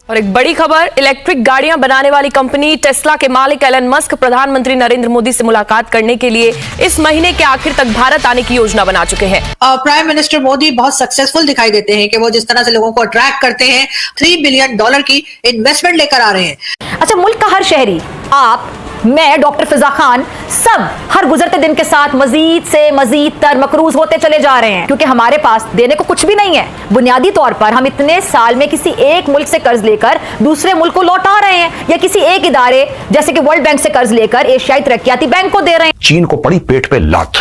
और एक बड़ी खबर, इलेक्ट्रिक गाड़ियां बनाने वाली कंपनी टेस्ला के मालिक एलन मस्क प्रधानमंत्री नरेंद्र मोदी से मुलाकात करने के लिए इस महीने के आखिर तक भारत आने की योजना बना चुके हैं। प्राइम मिनिस्टर मोदी बहुत सक्सेसफुल दिखाई देते हैं कि वो जिस तरह से लोगों को अट्रैक्ट करते हैं, $3 बिलियन की इन्वेस्टमेंट लेकर आ रहे हैं। अच्छा, मुल्क का हर शहरी, आप, मैं, डॉक्टर फिजा खान, सब हर गुजरते दिन के साथ मजीद से मजीद तर मकरूज होते चले जा रहे हैं, क्योंकि हमारे पास देने को कुछ भी नहीं है। बुनियादी तौर पर हम इतने साल में किसी एक मुल्क से कर्ज लेकर दूसरे मुल्क को लौटा रहे हैं, या किसी एक इदारे जैसे कि वर्ल्ड बैंक से कर्ज लेकर एशियाई तरक्याती बैंक को दे रहे हैं। चीन को पड़ी पेट पे लात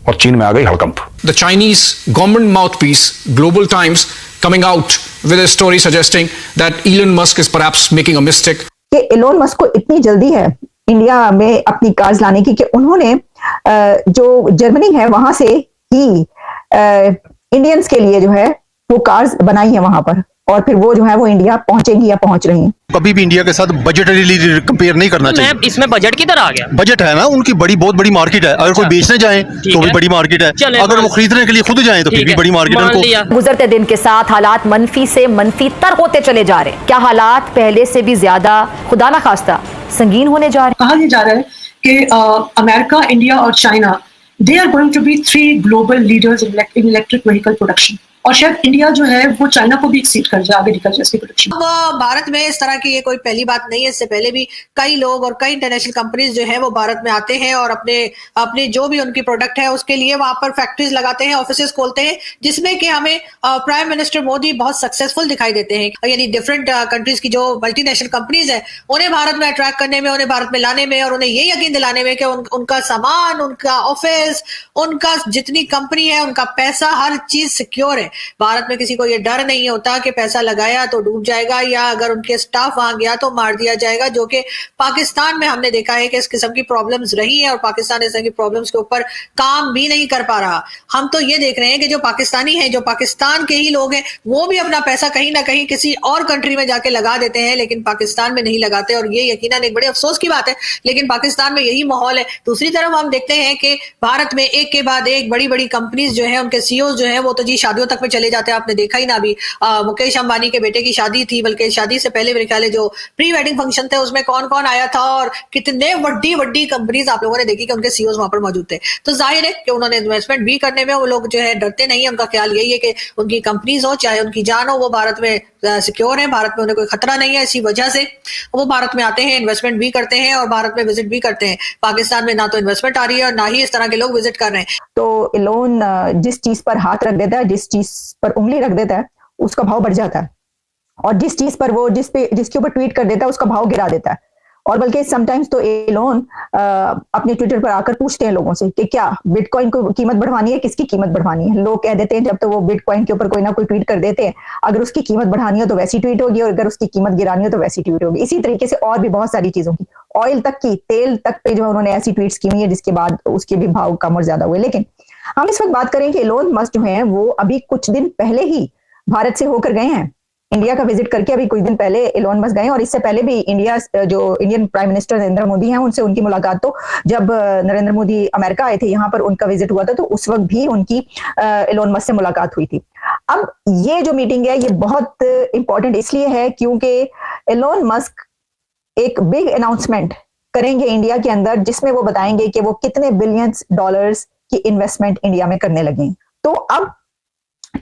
और चीन में आ गई हड़कंप। The Chinese government mouthpiece, Global Times, coming out with a story suggesting that Elon Musk is perhaps making a mistake. कि एलोन मस्क को इतनी जल्दी है इंडिया में अपनी कार्स लाने की कि उन्होंने जो जर्मनी है वहां से ही इंडियंस के लिए जो है वो कार्स बनाई है वहां पर, और फिर वो जो है वो इंडिया पहुंचेंगी या पहुंच रही हैं। कभी भी इंडिया के साथ बजटरी कंपेयर नहीं करना चाहिए। इसमें बजट की तरह आ गया। बजट है ना, उनकी बहुत बड़ी मार्केट है। अगर कोई बेचने जाए तो भी बड़ी मार्केट है, अगर वो खरीदने के लिए खुद जाए तो फिर भी बड़ी मार्केट है उनको। गुजरते दिन के साथ हालात मनफी से मनफी तर होते चले जा रहे हैं। क्या हालात पहले से भी ज्यादा खुदा ना खास्ता संगीन होने जा रहे हैं? कहा जा रहा है कि अमेरिका, इंडिया और China, they are going to be 3 global leaders in electric vehicle production, और शायद इंडिया जो है वो चाइना को भी एक्सीड कर जाए, आगे निकल जाए इसकी प्रोडक्शन। अब भारत में इस तरह की ये कोई पहली बात नहीं है। इससे पहले भी कई लोग और कई इंटरनेशनल कंपनीज जो है वो भारत में आते हैं और अपने जो भी उनकी प्रोडक्ट है उसके लिए वहां पर फैक्ट्रीज लगाते हैं, ऑफिसेज खोलते हैं, जिसमें कि हमें प्राइम मिनिस्टर मोदी बहुत सक्सेसफुल दिखाई देते हैं। यानी डिफरेंट कंट्रीज की जो मल्टीनेशनल कंपनीज है उन्हें भारत में अट्रैक्ट करने में, उन्हें भारत में लाने में, और उन्हें ये यकीन दिलाने में कि उनका सामान, उनका ऑफिस, उनका जितनी कंपनी है, उनका पैसा, हर चीज सिक्योर है। भारत में किसी को ये डर नहीं होता कि पैसा लगाया तो डूब जाएगा, या अगर उनके स्टाफ वहां गया तो मार दिया जाएगा, जो कि पाकिस्तान में हमने देखा है कि इस किस्म की प्रॉब्लम्स रही है और पाकिस्तान इस तरह की प्रॉब्लम्स के ऊपर काम भी नहीं कर पा रहा। हम तो ये देख रहे हैं कि जो पाकिस्तानी हैं, जो पाकिस्तान के ही लोग हैं, वो भी अपना पैसा कहीं ना कहीं किसी और कंट्री में जाके लगा देते हैं, लेकिन पाकिस्तान में नहीं लगाते, और ये यकीनन एक बड़े अफसोस की बात है, लेकिन पाकिस्तान में यही माहौल है। दूसरी तरफ हम देखते हैं कि भारत में एक के बाद एक बड़ी बड़ी कंपनीज जो है, उनके सीईओ जो है वो तो जी शादियों तक में चले जाते हैं। आपने देखा ही ना, अभी मुकेश अंबानी के बेटे की शादी थी, बल्कि शादी से पहले मेरे ख्याल है जो प्री वेडिंग फंक्शन थे उसमें कौन कौन आया था, और कितने बड़ी कंपनीज आप लोगों ने देखी कि उनके सीईओ वहां पर मौजूद थे। तो जाहिर है कि उन्होंने इन्वेस्टमेंट भी करने में वो लोग जो है डरते नहीं है। उनका ख्याल यही है कि उनकी कंपनीज हो चाहे उनकी जान हो, वो भारत में सिक्योर है, भारत में उन्हें कोई खतरा नहीं है। इसी वजह से वो भारत में आते हैं, इन्वेस्टमेंट भी करते हैं और भारत में विजिट भी करते हैं। पाकिस्तान में ना तो इन्वेस्टमेंट आ रही है और ना ही इस तरह के लोग विजिट कर रहे हैं। तो एलोन जिस चीज पर हाथ रख देता है, जिस चीज पर उंगली रख देता है, उसका भाव बढ़ जाता है, और जिस चीज पर वो जिसके ऊपर ट्वीट कर देता है उसका भाव गिरा देता है। और बल्कि समटाइम्स तो एलोन अपने ट्विटर पर आकर पूछते हैं लोगों से कि क्या बिटकॉइन को कीमत बढ़वानी है, किसकी कीमत बढ़वानी है। लोग कह देते हैं जब तो वो बिटकॉइन के ऊपर कोई ना कोई ट्वीट कर देते हैं, अगर उसकी कीमत बढ़ानी हो तो वैसी ट्वीट होगी, और अगर उसकी कीमत गिरानी हो तो वैसी ट्वीट होगी। इसी तरीके से और भी बहुत सारी चीजों की, ऑयल तक की, तेल तक पे जो उन्होंने ऐसी ट्वीट्स की हुई है जिसके बाद उसके भी भाव कम और ज्यादा हुए। लेकिन हम इस वक्त बात करें कि एलोन मस्क जो है वो अभी कुछ दिन पहले ही भारत से होकर गए हैं, इंडिया का विजिट करके अभी कुछ दिन पहले एलोन मस्क गए। और इससे पहले भी Indian prime minister Narendra Modi हैं, उनसे उनकी मुलाकात तो जब नरेंद्र मोदी अमेरिका आए थे, यहाँ पर उनका विजिट हुआ था, तो उस वक्त भी उनकी एलोन मस्क से मुलाकात हुई थी। अब ये जो मीटिंग है ये बहुत इंपॉर्टेंट इसलिए है क्योंकि एलोन मस्क एक बिग अनाउंसमेंट करेंगे इंडिया के अंदर, जिसमें वो बताएंगे कि वो कितने बिलियंस डॉलर्स की इन्वेस्टमेंट इंडिया में करने लगे। तो अब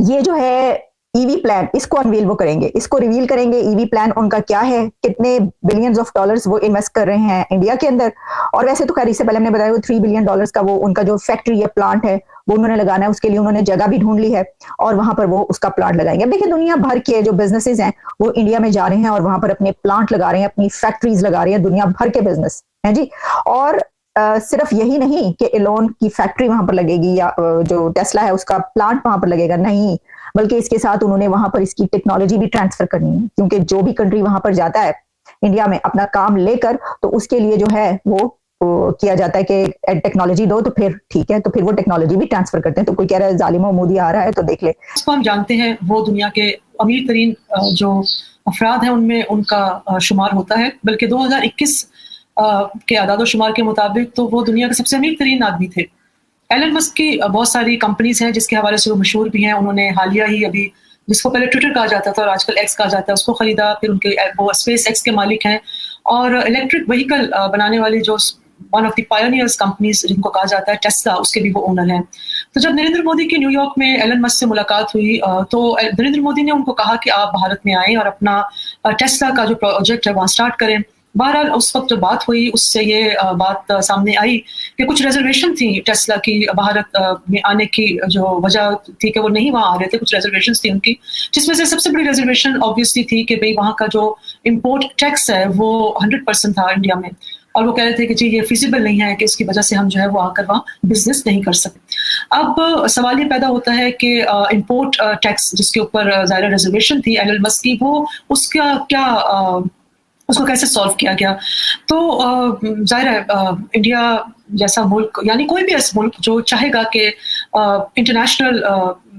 ये जो है ईवी प्लान, इसको अनवील वो करेंगे, इसको रिवील करेंगे। ईवी प्लान उनका क्या है, कितने बिलियंस ऑफ डॉलर्स वो इन्वेस्ट कर रहे हैं इंडिया के अंदर। और वैसे तो खैर इससे पहले हमने बताया वो $3 बिलियन का वो उनका जो फैक्ट्री है, प्लांट है, वो उन्होंने लगाना है। उसके लिए उन्होंने जगह भी ढूंढ ली है और वहां पर वो उसका प्लांट लगाएंगे। अब देखिए दुनिया भर के जो बिजनेसेस हैं वो इंडिया में जा रहे हैं और वहां पर अपने प्लांट लगा रहे हैं, अपनी फैक्ट्रीज लगा रहे हैं, दुनिया भर के बिजनेस है जी। और सिर्फ यही नहीं कि एलोन की फैक्ट्री वहां पर लगेगी या जो टेस्ला है उसका प्लांट वहां पर लगेगा, नहीं, बल्कि इसके साथ उन्होंने वहां पर इसकी टेक्नोलॉजी भी ट्रांसफर करनी है, क्योंकि जो भी कंट्री वहां पर जाता है इंडिया में अपना काम लेकर, तो उसके लिए जो है वो किया जाता है कि टेक्नोलॉजी दो, तो फिर ठीक है, तो फिर वो टेक्नोलॉजी भी ट्रांसफर करते हैं। तो कोई कह रहा है जालिमो मोदी आ रहा है तो देख ले, इसको हम जानते हैं वो दुनिया के अमीर तरीन जो अफराद हैं उनमें उनका शुमार होता है, बल्कि 2021 के आदाद-ओ-शुमार के मुताबिक तो वो दुनिया के सबसे अमीर तरीन आदमी थे। एलन मस्क की बहुत सारी कंपनीज हैं जिसके हवाले से वो मशहूर भी हैं। उन्होंने हालिया ही अभी जिसको पहले ट्विटर कहा जाता था और आजकल एक्स कहा जाता है, उसको खरीदा। फिर उनके वो स्पेस एक्स के मालिक हैं और इलेक्ट्रिक व्हीकल बनाने वाली जो one of the pioneers companies जिनको कहा जाता है टेस्ला, उसके भी वो ओनर हैं। तो जब नरेंद्र मोदी की न्यूयॉर्क में एलन मस्क से मुलाकात हुई तो नरेंद्र मोदी ने उनको कहा कि आप भारत में आएं और अपना टेस्ला का जो प्रोजेक्ट है वहाँ स्टार्ट करें। बहरहाल उस वक्त जो बात हुई उससे ये बात सामने आई कि कुछ रिजर्वेशन थी टेस्ला की भारत में आने की, जो वजह थी कि वो नहीं वहाँ आ रहे थे, कुछ रिजर्वेशन थी उनकी, जिसमें से सबसे बड़ी रिजर्वेशन ऑब्वियसली थी कि भाई वहाँ का जो इम्पोर्ट टैक्स है वो 100% था इंडिया में, और वो कह रहे थे कि जी ये फिजिबल नहीं है कि इसकी वजह से हम जो है वो आकर वहाँ बिजनेस नहीं कर सकते। अब सवाल ये पैदा होता है कि इम्पोर्ट टैक्स जिसके ऊपर ज़ाहिर रिजर्वेशन थी एलन मस्क की, वो उसका क्या उसको कैसे सॉल्व किया गया। तो जाहिर है इंडिया जैसा मुल्क, यानी कोई भी ऐसा मुल्क जो चाहेगा कि इंटरनेशनल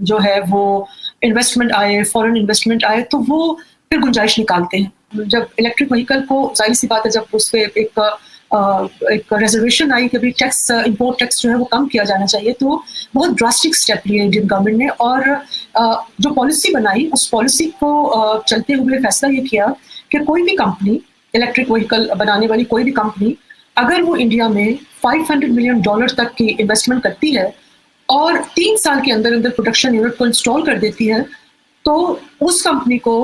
जो है वो इन्वेस्टमेंट आए, फॉरेन इन्वेस्टमेंट आए, तो वो फिर गुंजाइश निकालते हैं। जब इलेक्ट्रिक व्हीकल को, जाहिर सी बात है, जब उस पर एक रिजर्वेशन आई कि भाई टैक्स, इम्पोर्ट टैक्स जो है वो कम किया जाना चाहिए, तो बहुत ड्रास्टिक स्टेप लिए इंडियन गवर्नमेंट ने, और जो पॉलिसी बनाई उस पॉलिसी को चलते हुए फैसला ये किया कि कोई भी कंपनी, इलेक्ट्रिक व्हीकल बनाने वाली कोई भी कंपनी, अगर वो इंडिया में $500 मिलियन तक की इन्वेस्टमेंट करती है और 3 साल के अंदर अंदर प्रोडक्शन यूनिट को इंस्टॉल कर देती है, तो उस कंपनी को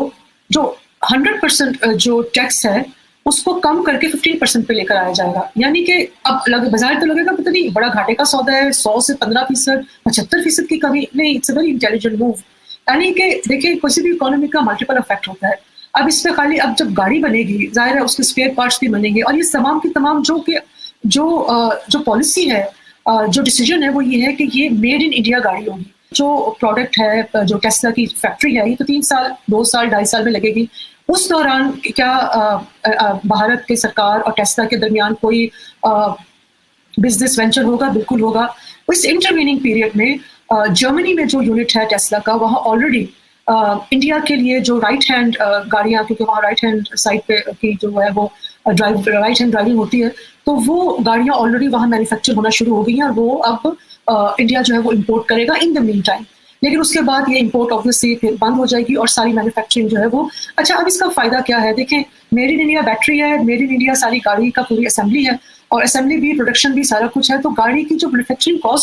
जो 100% जो टैक्स है उसको कम करके 15% पे लेकर आया जाएगा। यानी कि अब बाजार तो लगेगा पता नहीं बड़ा घाटे का सौदा है, 100 से 15%, 75% की कमी नहीं। It's a very intelligent move. यानी कि देखिए किसी भी इकोनॉमी का मल्टीपल इफेक्ट होता है। अब इसमें खाली अब जब गाड़ी बनेगी, जाहिर है उसके स्पेयर पार्ट्स भी बनेंगे, और ये तमाम की तमाम जो पॉलिसी है, जो डिसीजन है वो ये है कि ये मेड इन इंडिया गाड़ी होगी। जो प्रोडक्ट है, जो टेस्ला की फैक्ट्री है, ये तो 3 साल, 2 साल, 2.5 साल में लगेगी। उस दौरान क्या भारत के सरकार और टेस्ला के दरमियान कोई बिजनेस वेंचर होगा? बिल्कुल होगा। इस इंटरवीनिंग पीरियड में जर्मनी में जो यूनिट है टेस्ला का, वहाँ ऑलरेडी इंडिया के लिए जो राइट हैंड गाड़ियाँ, क्योंकि वहाँ राइट हैंड साइड पे की जो है वो राइट हैंड ड्राइविंग होती है, तो वो गाड़ियाँ ऑलरेडी वहाँ मैन्युफैक्चर होना शुरू हो गई हैं, और वो अब इंडिया जो है वो इम्पोर्ट करेगा इन द मीन टाइम। लेकिन उसके बाद ये इम्पोर्ट ऑब्वियसली फिर बंद हो जाएगी और सारी मैन्युफैक्चरिंग जो है वो, अच्छा अब इसका फ़ायदा क्या है? देखें, मेड इन इंडिया बैटरी है, मेड इन इंडिया सारी गाड़ी का पूरी असेंबली है, और असेंबली भी, प्रोडक्शन भी, सारा कुछ है। तो गाड़ी की जो मैन्युफैक्चरिंग कॉस्ट